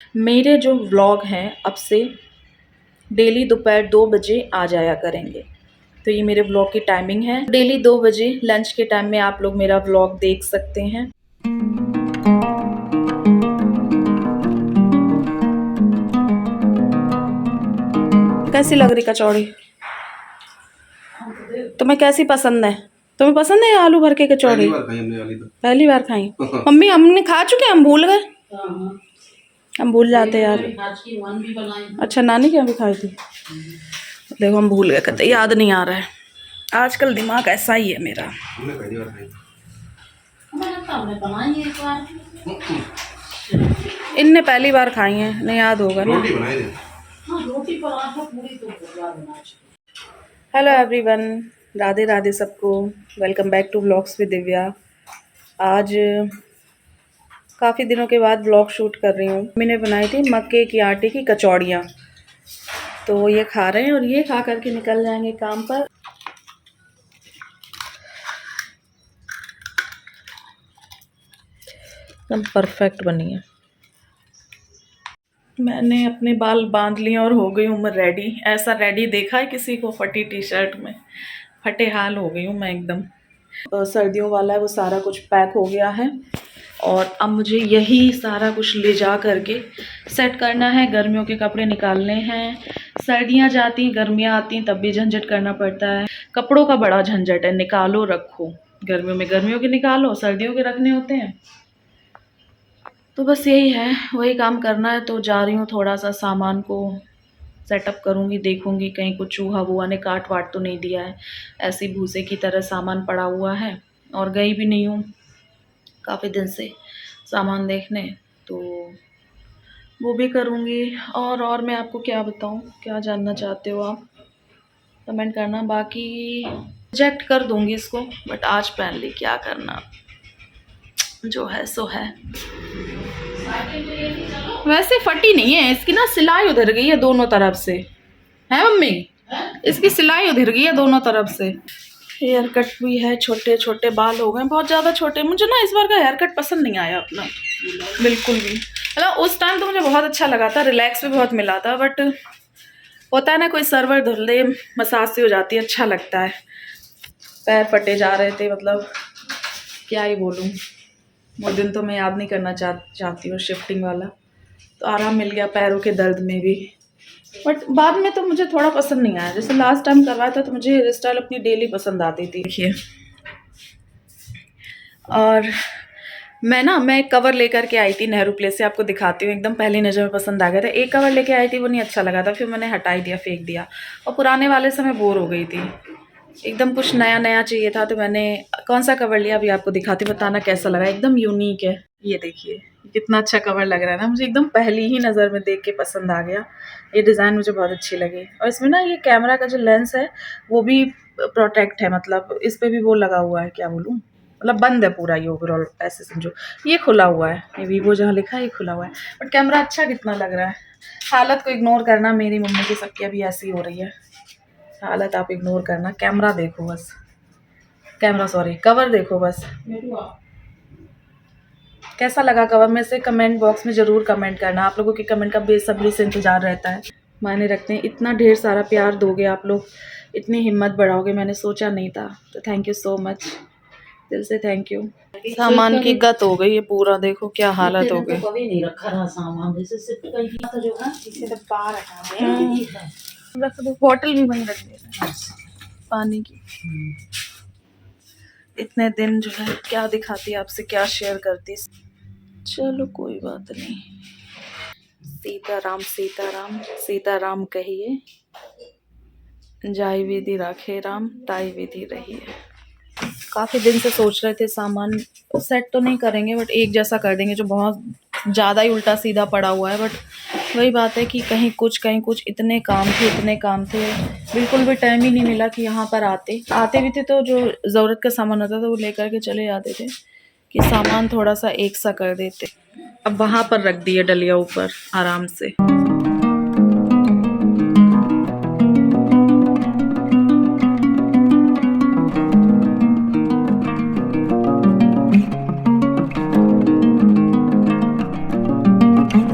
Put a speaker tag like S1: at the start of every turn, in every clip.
S1: मेरे जो व्लॉग हैं अब से डेली दोपहर 2 बजे आ जाया करेंगे। तो ये मेरे व्लॉग की टाइमिंग है। डेली 2 बजे लंच के टाइम में आप लोग मेरा व्लॉग देख सकते हैं। कैसी लग रही कचौड़ी? तुम्हें कैसी पसंद है? तुम्हें पसंद है आलू भर के कचौड़ी? पहली बार खाई। मम्मी हमने खा चुके, हम भूल गए। हम भूल जाते यार। अच्छा, नानी के यहाँ भी खाई थी। देखो हम भूल गए, कहते याद नहीं आ रहा है। आजकल दिमाग ऐसा ही है मेरा। इनने पहली बार खाई है, नहीं याद होगा ना। हेलो एवरीवन, राधे राधे सबको। Welcome back to vlogs with Divya. आज काफ़ी दिनों के बाद व्लॉग शूट कर रही हूँ। मैंने बनाई थी मक्के की आटे की कचौड़ियाँ, तो ये खा रहे हैं और ये खा करके निकल जाएंगे काम पर। एकदम परफेक्ट बनी है। मैंने अपने बाल बांध लिए और हो गई हूँ मैं रेडी। ऐसा रेडी देखा है किसी को? फटी टी शर्ट में फटे हाल हो गई हूँ मैं एकदम। सर्दियों वाला है वो सारा कुछ पैक हो गया है और अब मुझे यही सारा कुछ ले जा करके सेट करना है। गर्मियों के कपड़े निकालने हैं। सर्दियाँ जाती हैं, गर्मियाँ आती हैं, तब भी झंझट करना पड़ता है। कपड़ों का बड़ा झंझट है, निकालो रखो। गर्मियों में गर्मियों के निकालो, सर्दियों के रखने होते हैं। तो बस यही है, वही काम करना है। तो जा रही हूँ, थोड़ा सा सामान को सेटअप करूँगी, देखूँगी कहीं कुछ चूहा वूहा ने काट वाट तो नहीं दिया है। ऐसी भूसे की तरह सामान पड़ा हुआ है और गई भी नहीं हूँ काफ़ी दिन से सामान देखने, तो वो भी करूँगी। और मैं आपको क्या बताऊँ, क्या जानना चाहते हो आप कमेंट करना। बाकी रिजेक्ट कर दूँगी इसको, बट आज पहन ली, क्या करना, जो है सो है। वैसे फटी नहीं है, इसकी ना सिलाई उधर गई है दोनों तरफ से। है मम्मी? इसकी सिलाई उधर गई है दोनों तरफ से। हेयर कट भी है, छोटे छोटे बाल हो गए बहुत ज़्यादा छोटे। मुझे ना इस बार का हेयर कट पसंद नहीं आया अपना, बिल्कुल भी। मतलब उस टाइम तो मुझे बहुत अच्छा लगा था, रिलैक्स भी बहुत मिला था, बट होता है ना कोई सर्वर धुल दे, मसाज सी हो जाती है, अच्छा लगता है। पैर फटे जा रहे थे, मतलब क्या ही बोलूँ। वो दिन तो मैं याद नहीं करना चाहती हूँ, शिफ्टिंग वाला। तो आराम मिल गया पैरों के दर्द में भी, बट बाद में तो मुझे थोड़ा पसंद नहीं आया। जैसे लास्ट टाइम करवाया था तो मुझे हेयर स्टाइल अपनी डेली पसंद आती थी। देखिए, और मैं एक कवर लेकर के आई थी नेहरू प्लेस से, आपको दिखाती हूँ। एकदम पहली नज़र में पसंद आ गया था। एक कवर लेके आई थी, वो नहीं अच्छा लगा था, फिर मैंने हटा ही दिया, फेंक दिया। और पुराने वाले से मैं बोर हो गई थी, एकदम कुछ नया नया चाहिए था। तो मैंने कौन सा कवर लिया अभी आपको दिखाती हूँ, बताना कैसा लगा। एकदम यूनिक है, ये देखिए कितना अच्छा कवर लग रहा है ना। मुझे एकदम पहली ही नज़र में देख के पसंद आ गया। ये डिज़ाइन मुझे बहुत अच्छी लगी। और इसमें ना ये कैमरा का जो लेंस है वो भी प्रोटेक्ट है, मतलब इस पर भी वो लगा हुआ है, क्या बोलूँ, मतलब बंद है पूरा ये ओवरऑल, ऐसे समझो। ये खुला हुआ है, ये वीवो जहाँ लिखा है ये खुला हुआ है, बट कैमरा अच्छा कितना लग रहा है। हालत को इग्नोर करना, मेरी मम्मी की सबकी अभी ऐसी हो रही है हालत, आप इग्नोर करना। कैमरा देखो बस, कैमरा सॉरी कवर देखो बस। कैसा लगा कवर में से कमेंट बॉक्स में ज़रूर कमेंट करना। आप लोगों के कमेंट का बेसब्री से इंतज़ार रहता है। मायने रखते हैं, इतना ढेर सारा प्यार दोगे आप लोग, इतनी हिम्मत बढ़ाओगे, मैंने सोचा नहीं था। तो थैंक यू सो मच, दिल से थैंक यू। सामान की गत हो गई है पूरा, देखो क्या हालत हो गई। कभी नहीं रखा रहा सामान, जैसे जो है इसे तो बाहर रख दो, बॉटल भी वहीं रख देना पानी की। इतने दिन जो है क्या दिखाती, आपसे क्या शेयर करती। चलो कोई बात नहीं। सीताराम सीताराम सीताराम कहिए, जाई विधि राखे राम, ताई विधि रहिए। काफ़ी दिन से सोच रहे थे सामान सेट तो नहीं करेंगे, बट एक जैसा कर देंगे, जो बहुत ज़्यादा ही उल्टा सीधा पड़ा हुआ है। बट वही बात है कि कहीं कुछ इतने काम थे, बिल्कुल भी टाइम ही नहीं मिला कि यहाँ पर आते भी थे तो जो ज़रूरत का सामान होता था वो लेकर के चले जाते थे, कि सामान थोड़ा सा एक सा कर देते। अब वहाँ पर रख दिए डलिया ऊपर आराम से।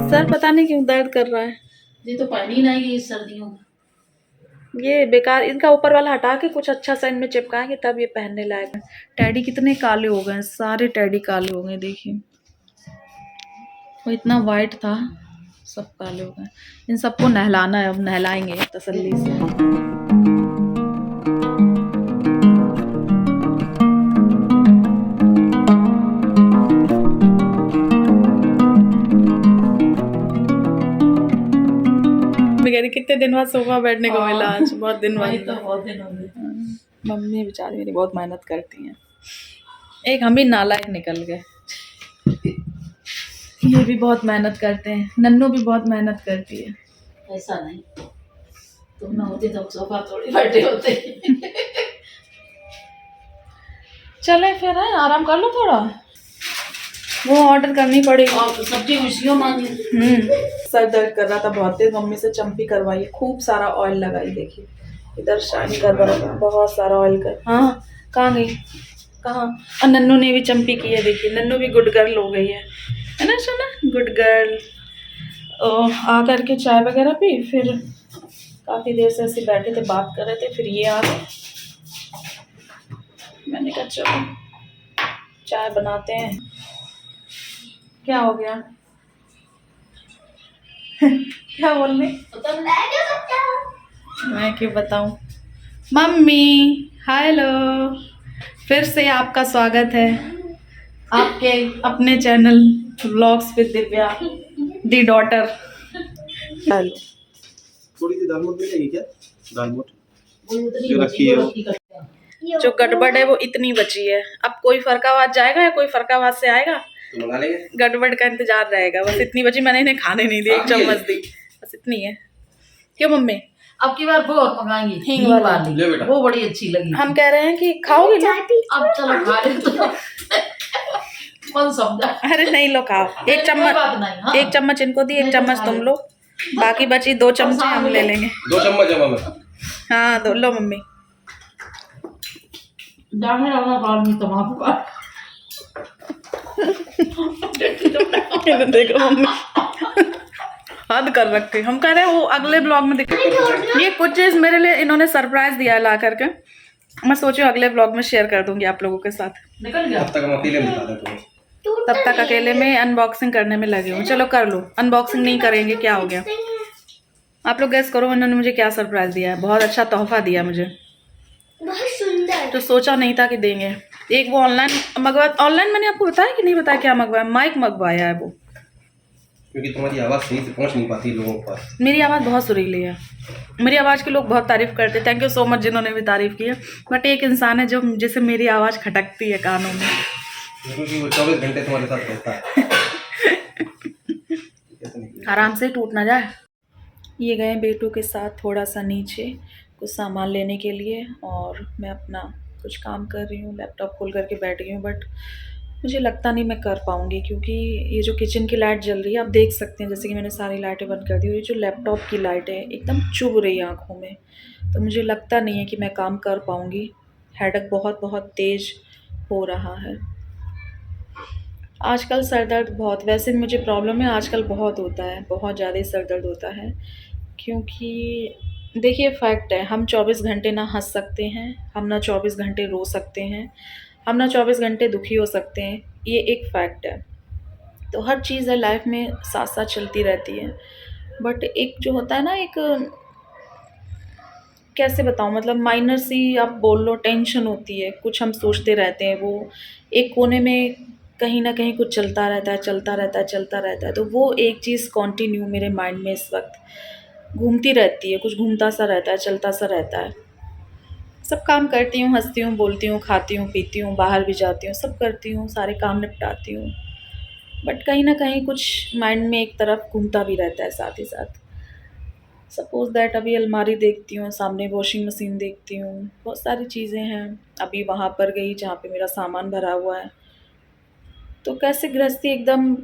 S1: सर पता नहीं क्यों दर्द कर रहा है।
S2: ये तो पहनी नहीं है इस सर्दियों में।
S1: ये बेकार, इनका ऊपर वाला हटा के कुछ अच्छा सा इनमें चिपकाएंगे तब ये पहनने लायक है। टैडी कितने काले हो गए, सारे टैडी काले हो गए, देखिए वो इतना वाइट था, सब काले हो गए। इन सबको नहलाना है, अब नहलाएंगे तसल्ली से। कितने दिन बाद सोफा बैठने को मिला आज, बहुत दिन बाद।
S2: तो बहुत दिन हो गए।
S1: मम्मी बेचारी मेरी बहुत मेहनत करती हैं। एक हम ही नालायक निकल गए। ये भी बहुत मेहनत करते हैं, नन्नू भी बहुत मेहनत करती है।
S2: ऐसा नहीं, तुम ना होती तो सोफा थोड़ी बैठे होते।
S1: चले फिर है, आराम कर लो थोड़ा, वो ऑर्डर करनी पड़ेगी।
S2: और सब्जी मिर्चियों मांगी।
S1: सर दर्द कर रहा था बहुत तेज, मम्मी से चंपी करवाई, खूब सारा ऑयल लगाई, देखिए इधर शाइन कर रहा था, बहुत सारा ऑयल कर। हाँ कहाँ गई, कहाँ। और नन्नू ने भी चंपी की है, देखिए नन्नू भी गुड गर्ल हो गई है ना सोना, गुड गर्ल। आ करके चाय वगैरह पी, फिर काफ़ी देर से ऐसे बैठे थे, बात कर रहे थे, फिर ये आ गए। मैंने कहा चलो चाय बनाते हैं। क्या हो गया? क्या बोल रही? मैं क्यों बताऊं। मम्मी हेलो, फिर से आपका स्वागत है आपके अपने channel vlogs with Divya the daughter. Hello,
S3: थोड़ी सी दाल मोठ मिलेगी क्या? दाल मोठ
S2: जो
S3: रखी है
S1: जो गड़बड़ है वो इतनी बची है, अब कोई फरकाबाद जाएगा या कोई फरकाबाद से आएगा
S3: तो मंगा लेंगे।
S1: गड़बड़ का इंतजार रहेगा, बस इतनी बची, मैंने इन्हें खाने नहीं दी, एक चम्मच दी, बस इतनी है। क्यों मम्मी?
S2: अब की बार वो और मंगाएंगे
S1: हींग
S2: हींग
S1: वाली।
S2: वाली,
S3: ले बेटा।
S2: वो बड़ी अच्छी लगी।
S1: हम कह रहे हैं कि खाओगी ना?
S2: अब चलो खा ले तो मन समझा।
S1: अरे नहीं लो खाओ, एक
S2: कोई
S1: चम्मच,
S2: बात नहीं, हाँ।
S1: एक चम्मच इनको दी, एक
S2: नहीं तो
S1: चम्मच
S2: खा
S1: तुम
S2: ले।
S1: लो, बाकी बची 2 चम्मच हम ले लेंगे।
S3: 2 चम्मच है मम्मी।
S1: हाँ दो लो मम्मी।
S2: जाने वाला बाल में तमाकू का।
S1: देखो मम्मी हद कर रखे, हम कह रहे हैं वो अगले ब्लॉग में दिखा। ये कुछ चीज मेरे लिए इन्होंने सरप्राइज दिया है ला करके, मैं सोचू अगले ब्लॉग में शेयर कर दूंगी आप लोगों के साथ।
S2: निकल गया।
S3: अब तक हम अकेले में बता देते हैं।
S1: तब तक अकेले में अनबॉक्सिंग करने में लगे हूँ। चलो कर लो, अनबॉक्सिंग नहीं करेंगे क्या हो गया। आप लोग गेस करो इन्होंने मुझे क्या सरप्राइज दिया है। बहुत अच्छा तोहफा दिया मुझे,
S4: बहुत सुंदर।
S1: तो सोचा नहीं था कि देंगे। एक वो ऑनलाइन मंगवा, ऑनलाइन मैंने आपको बताया कि नहीं बताया क्या मंगवाया, माइक मंगवाया है वो,
S3: क्योंकि तुम्हारी आवाज़ सही से पहुंच नहीं पाती लोगों के पास।
S1: मेरी आवाज़ बहुत सुरीली है, मेरी आवाज़ के लोग बहुत तारीफ़ करते हैं। थैंक यू सो मच जिन्होंने भी तारीफ़ की है। बट एक इंसान है जो जिसे मेरी आवाज़ खटकती है कानों में,
S3: क्योंकि वो 24 घंटे तुम्हारे साथ रहता है। कैसे निकलेगा?
S1: आराम से टूट ना जाए। ये गए बेटू के साथ थोड़ा सा नीचे कुछ सामान लेने के लिए, और मैं अपना कुछ काम कर रही हूँ, लैपटॉप खोल करके बैठ गई हूँ। बट मुझे लगता नहीं मैं कर पाऊँगी, क्योंकि ये जो किचन की लाइट जल रही है आप देख सकते हैं, जैसे कि मैंने सारी लाइटें बंद कर दी, और ये जो लैपटॉप की लाइट है एकदम चुभ रही है आँखों में, तो मुझे लगता नहीं है कि मैं काम कर पाऊँगी। हेडेक बहुत बहुत तेज़ हो रहा है आजकल। सर दर्द बहुत, वैसे भी मुझे प्रॉब्लम है आजकल, बहुत होता है, बहुत ज़्यादा सर दर्द होता है। क्योंकि देखिए फैक्ट है, हम 24 घंटे ना हंस सकते हैं, हम ना 24 घंटे रो सकते हैं, हम ना 24 घंटे दुखी हो सकते हैं, ये एक फैक्ट है। तो हर चीज़ है लाइफ में साथ साथ चलती रहती है। बट एक जो होता है ना, एक कैसे बताऊँ, मतलब माइनर सी आप बोल लो टेंशन होती है, कुछ हम सोचते रहते हैं, वो एक कोने में कहीं ना कहीं कुछ चलता रहता है, चलता रहता है, चलता रहता है। तो वो एक चीज़ कंटिन्यू मेरे माइंड में इस वक्त घूमती रहती है, कुछ घूमता सा रहता है, चलता सा रहता है। सब काम करती हूँ, हंसती हूँ, बोलती हूँ, खाती हूँ, पीती हूँ, बाहर भी जाती हूँ, सब करती हूँ, सारे काम निपटाती हूँ, बट कहीं ना कहीं कुछ माइंड में एक तरफ घूमता भी रहता है साथ ही साथ। सपोज़ दैट अभी अलमारी देखती हूँ, सामने वॉशिंग मशीन देखती हूँ, बहुत सारी चीज़ें हैं। अभी वहाँ पर गई जहाँ पे मेरा सामान भरा हुआ है, तो कैसे गृहस्थी एकदम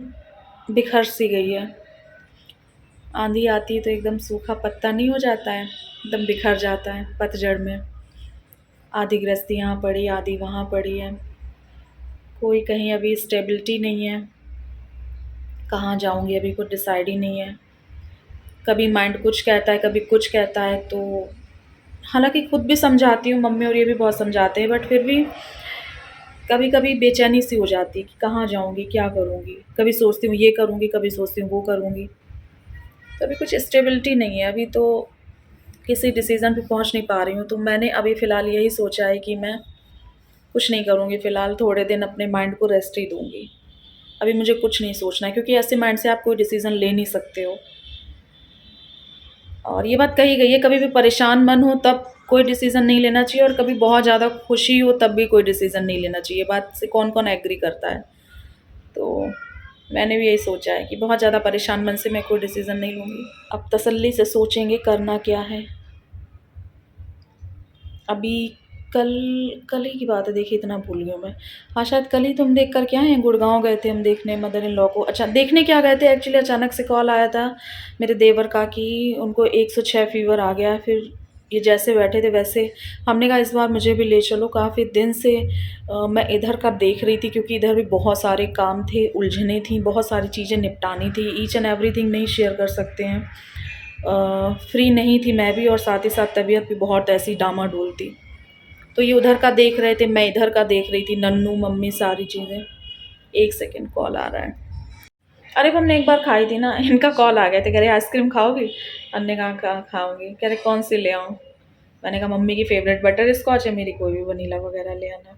S1: बिखर सी गई है। आंधी आती है तो एकदम सूखा पत्ता नहीं हो जाता है, एकदम बिखर जाता है पतझड़ में। आधी गृहस्थी यहाँ पड़ी, आधी वहाँ पड़ी है, कोई कहीं अभी स्टेबिलिटी नहीं है। कहाँ जाऊँगी अभी कुछ डिसाइड ही नहीं है। कभी माइंड कुछ कहता है, कभी कुछ कहता है। तो हालाँकि खुद भी समझाती हूँ, मम्मी और ये भी बहुत समझाते हैं, बट फिर भी कभी-कभी बेचैनी सी हो जाती है कि कहाँ जाऊँगी, क्या करूँगी? कभी सोचती हूँ ये करूँगी, कभी सोचती हूँ वो करूँगी। तो अभी कुछ स्टेबिलिटी नहीं है, अभी तो किसी डिसीज़न पे पहुँच नहीं पा रही हूँ। तो मैंने अभी फ़िलहाल यही सोचा है कि मैं कुछ नहीं करूँगी, फ़िलहाल थोड़े दिन अपने माइंड को रेस्ट ही दूँगी। अभी मुझे कुछ नहीं सोचना है, क्योंकि ऐसे माइंड से आप कोई डिसीज़न ले नहीं सकते हो। और ये बात कही गई है, कभी भी परेशान मन हो तब कोई डिसीज़न नहीं लेना चाहिए, और कभी बहुत ज़्यादा खुशी हो तब भी कोई डिसीज़न नहीं लेना चाहिए। बात से कौन-कौन एग्री करता है? तो मैंने भी यही सोचा है कि बहुत ज़्यादा परेशान मन से मैं कोई डिसीज़न नहीं लूँगी। अब तसल्ली से सोचेंगे करना क्या है। अभी कल कल ही की बात है, देखिए इतना भूल गई हूँ मैं। हाँ, शायद कल ही तो हम देख कर के आए हैं, गुड़गाँव गए थे हम देखने मदर इन लॉ को। अच्छा, देखने क्या गए थे एक्चुअली, अचानक से कॉल आया था मेरे देवर का कि उनको 106 फ़ीवर आ गया है। फिर ये जैसे बैठे थे वैसे हमने कहा इस बार मुझे भी ले चलो। काफ़ी दिन से मैं इधर का देख रही थी, क्योंकि इधर भी बहुत सारे काम थे, उलझनें थी, बहुत सारी चीज़ें निपटानी थी। ईच एंड एवरीथिंग नहीं शेयर कर सकते हैं। फ्री नहीं थी मैं भी, और साथ ही साथ तबीयत भी बहुत ऐसी डामाडोल थी। तो ये उधर का देख रहे थे, मैं इधर का देख रही थी, नन्नू मम्मी सारी चीज़ें। एक सेकंड कॉल आ रहा है। अरे वो हमने एक बार खाई थी ना, इनका कॉल आ गया था, कह रहे आइसक्रीम खाओगी? हमने कहा खाऊंगी। कह रहे कौन सी ले आऊँ? मैंने कहा मम्मी की फेवरेट बटर स्कॉच है, मेरी कोई भी वनीला वगैरह ले आना।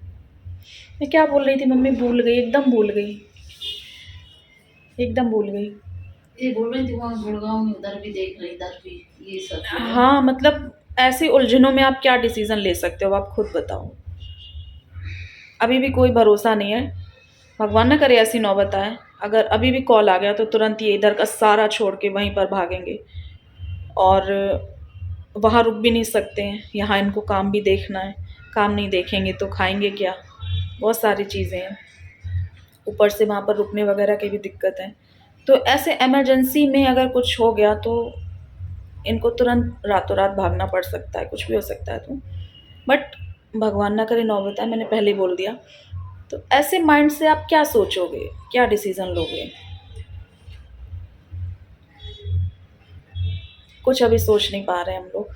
S1: मैं क्या बोल रही थी मम्मी, भूल गई, एकदम भूल गई, एकदम भूल गई।
S2: ये बोल रही थी वहाँ गुड़गांव में उधर भी देख रही, इधर भी ये सब चीजें।
S1: हाँ, मतलब ऐसी उलझनों में आप क्या डिसीज़न ले सकते हो, आप खुद बताओ। अभी भी कोई भरोसा नहीं है, भगवान ना करे ऐसी नौबत आए। अगर अभी भी कॉल आ गया तो तुरंत ये इधर का सारा छोड़ के वहीं पर भागेंगे, और वहाँ रुक भी नहीं सकते हैं, यहाँ इनको काम भी देखना है। काम नहीं देखेंगे तो खाएंगे क्या? बहुत सारी चीज़ें हैं, ऊपर से वहाँ पर रुकने वगैरह की भी दिक्कत है। तो ऐसे इमरजेंसी में अगर कुछ हो गया तो इनको तुरंत रातों रात भागना पड़ सकता है, कुछ भी हो सकता है। तो बट भगवान ना करे नौबत आए, मैंने पहले ही बोल दिया। तो ऐसे माइंड से आप क्या सोचोगे, क्या डिसीज़न लोगे? कुछ अभी सोच नहीं पा रहे हम लोग।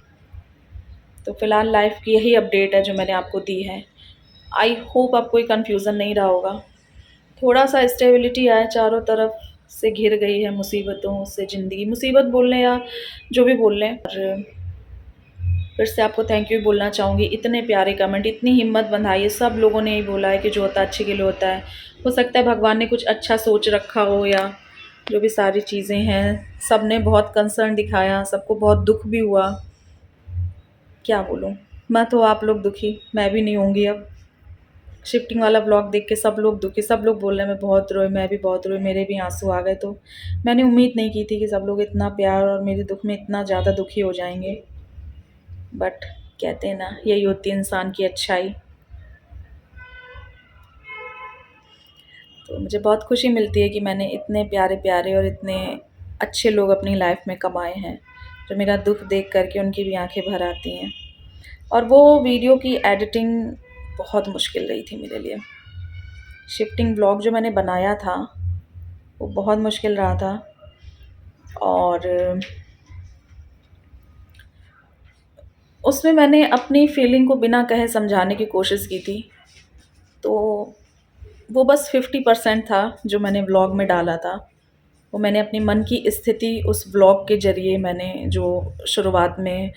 S1: तो फ़िलहाल लाइफ़ की यही अपडेट है जो मैंने आपको दी है। आई होप आपको कोई कन्फ्यूज़न नहीं रहा होगा। थोड़ा-सा स्टेबिलिटी आए, चारों तरफ से घिर गई है मुसीबतों से ज़िंदगी। मुसीबत बोल लें या जो भी बोल लें। और फिर से आपको थैंक यू बोलना चाहूँगी, इतने प्यारे कमेंट, इतनी हिम्मत बंधाई है। सब लोगों ने यही बोला है कि जो होता है अच्छे के लिए होता है। हो सकता है भगवान ने कुछ अच्छा सोच रखा हो, या जो भी सारी चीज़ें हैं, सब ने बहुत कंसर्न दिखाया, सबको बहुत दुःख भी हुआ। क्या बोलूँ? मत हो आप लोग दुखी, मैं भी नहीं होंगी अब। शिफ्टिंग वाला व्लॉग देख के सब लोग दुखी, सब लोग बोल रहे हैं मैं बहुत रोई, मैं भी बहुत रोई, मेरे भी आँसू आ गए। तो मैंने उम्मीद नहीं की थी कि सब लोग इतना प्यार और मेरे दुःख में इतना ज़्यादा दुखी हो जाएँगे। बट कहते हैं ना, यही होती है इंसान की अच्छाई। तो मुझे बहुत खुशी मिलती है कि मैंने इतने प्यारे-प्यारे और इतने अच्छे लोग अपनी लाइफ़ में कमाए हैं, जो मेरा दुःख देख कर के उनकी भी आँखें भर आती हैं। और वो वीडियो की एडिटिंग बहुत मुश्किल रही थी मेरे लिए। शिफ्टिंग व्लॉग जो मैंने बनाया था, वो बहुत मुश्किल रहा था। और उसमें मैंने अपनी फीलिंग को बिना कहे समझाने की कोशिश की थी। तो वो बस 50% था जो मैंने व्लॉग में डाला था। वो मैंने अपनी मन की स्थिति उस व्लॉग के ज़रिए मैंने जो शुरुआत में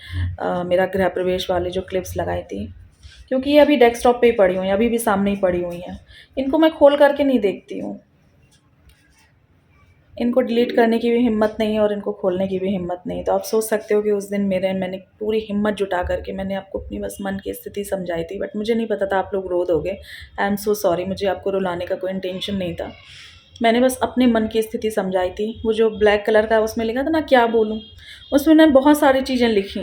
S1: मेरा गृह प्रवेश वाली जो क्लिप्स लगाई थी। क्योंकि ये अभी डेस्कटॉप पे ही पड़ी हुई हैं, अभी भी सामने ही पड़ी हुई हैं। इनको मैं खोल कर के नहीं देखती हूँ। इनको डिलीट करने की भी हिम्मत नहीं है और इनको खोलने की भी हिम्मत नहीं। तो आप सोच सकते हो कि उस दिन मैंने पूरी हिम्मत जुटा करके मैंने आपको अपनी बस मन की स्थिति समझाई थी। बट मुझे नहीं पता था आप लोग रो दोगे। आई एम सो सॉरी, मुझे आपको रुलाने का कोई इंटेंशन नहीं था। मैंने बस अपने मन की स्थिति समझाई थी। वो जो ब्लैक कलर का उसमें लिखा था ना क्या बोलूँ, उसमें मैंने बहुत सारी चीज़ें लिखी,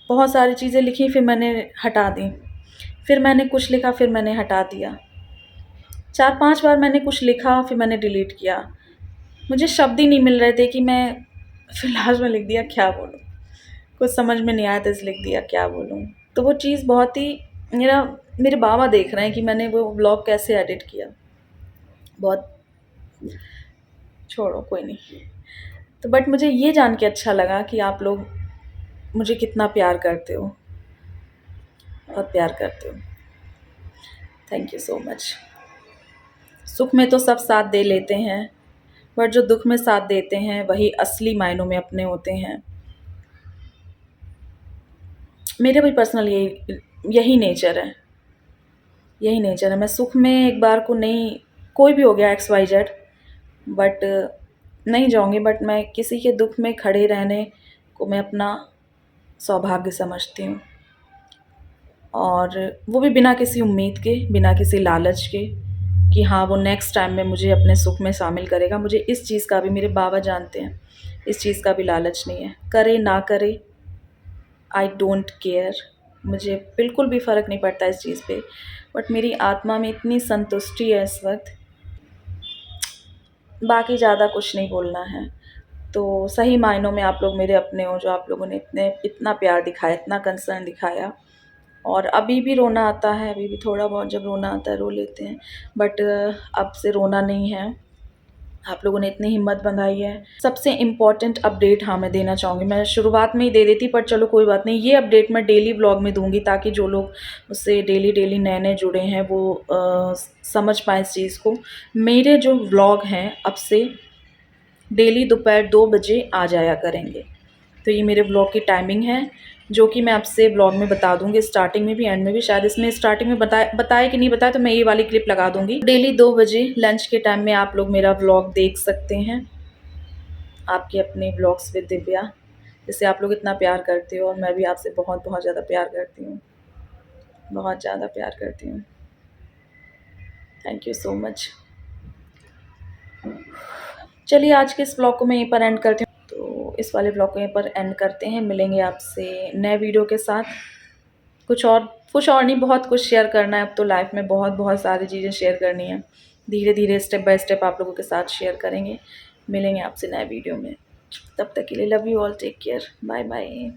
S1: बहुत सारी चीज़ें लिखी, फिर मैंने हटा दी। फिर मैंने कुछ लिखा, फिर मैंने हटा दिया। 4-5 बार मैंने कुछ लिखा, फिर मैंने डिलीट किया। मुझे शब्द ही नहीं मिल रहे थे कि मैं फिर लास्ट में लिख दिया क्या बोलूँ। कुछ समझ में नहीं आया था इसलिए लिख दिया क्या बोलूँ। तो वो चीज़ बहुत ही मेरे बाबा देख रहे हैं कि मैंने वो व्लॉग कैसे एडिट किया। बहुत छोड़ो कोई नहीं। तो बट मुझे ये जान के अच्छा लगा कि आप लोग मुझे कितना प्यार करते हो, बहुत प्यार करते हो। Thank you so much. सुख में तो सब साथ दे लेते हैं, बट जो दुख में साथ देते हैं वही असली मायनों में अपने होते हैं। मेरे भी पर्सनल यही नेचर है, यही नेचर है। मैं सुख में एक बार को नहीं, कोई भी हो गया XYZ, बट नहीं जाऊंगी। बट मैं किसी के दुख में खड़े रहने को मैं अपना सौभाग्य समझती हूँ, और वो भी बिना किसी उम्मीद के, बिना किसी लालच के कि हाँ वो नेक्स्ट टाइम में मुझे अपने सुख में शामिल करेगा। मुझे इस चीज़ का भी, मेरे बाबा जानते हैं, इस चीज़ का भी लालच नहीं है। करे ना करे, आई डोंट केयर, मुझे बिल्कुल भी फ़र्क नहीं पड़ता इस चीज़ पे। बट मेरी आत्मा में इतनी संतुष्टि है इस वक्त, बाकी ज़्यादा कुछ नहीं बोलना है। तो सही मायनों में आप लोग मेरे अपने हो, जो आप लोगों ने इतना प्यार दिखाया, इतना कंसर्न दिखाया। और अभी भी रोना आता है, अभी भी थोड़ा बहुत जब रोना आता है रो लेते हैं, बट अब से रोना नहीं है। आप लोगों ने इतनी हिम्मत बंधाई है। सबसे इम्पॉर्टेंट अपडेट हाँ मैं देना चाहूँगी, मैं शुरुआत में ही दे देती पर चलो कोई बात नहीं। ये अपडेट मैं डेली व्लॉग में दूंगी, ताकि जो लोग मुझसे डेली नए नए जुड़े हैं वो समझ पाएँ इस चीज़ को। मेरे जो व्लॉग हैं अब से डेली दोपहर 2 बजे आ जाया करेंगे। तो ये मेरे व्लॉग की टाइमिंग है, जो कि मैं आपसे व्लॉग में बता दूंगी, स्टार्टिंग में भी एंड में भी। शायद इसमें स्टार्टिंग में बताया कि नहीं बताया, तो मैं ये वाली क्लिप लगा दूंगी। डेली 2 बजे लंच के टाइम में आप लोग मेरा व्लॉग देख सकते हैं, आपके अपने व्लॉग्स विद दिव्या, जिसे आप लोग इतना प्यार करते हो। और मैं भी आपसे बहुत बहुत ज़्यादा प्यार करती हूँ, बहुत ज़्यादा प्यार करती हूँ। Thank you so much. चलिए आज के इस व्लॉग को मैं यहीं पर एंड करती हूँ। तो इस वाले ब्लॉग को यहाँ पर एंड करते हैं। मिलेंगे आपसे नए वीडियो के साथ। कुछ और नहीं, बहुत कुछ शेयर करना है अब तो लाइफ में, बहुत बहुत सारी चीज़ें शेयर करनी है। धीरे धीरे स्टेप बाय स्टेप आप लोगों के साथ शेयर करेंगे। मिलेंगे आपसे नए वीडियो में, तब तक के लिए love you all, take care, bye bye.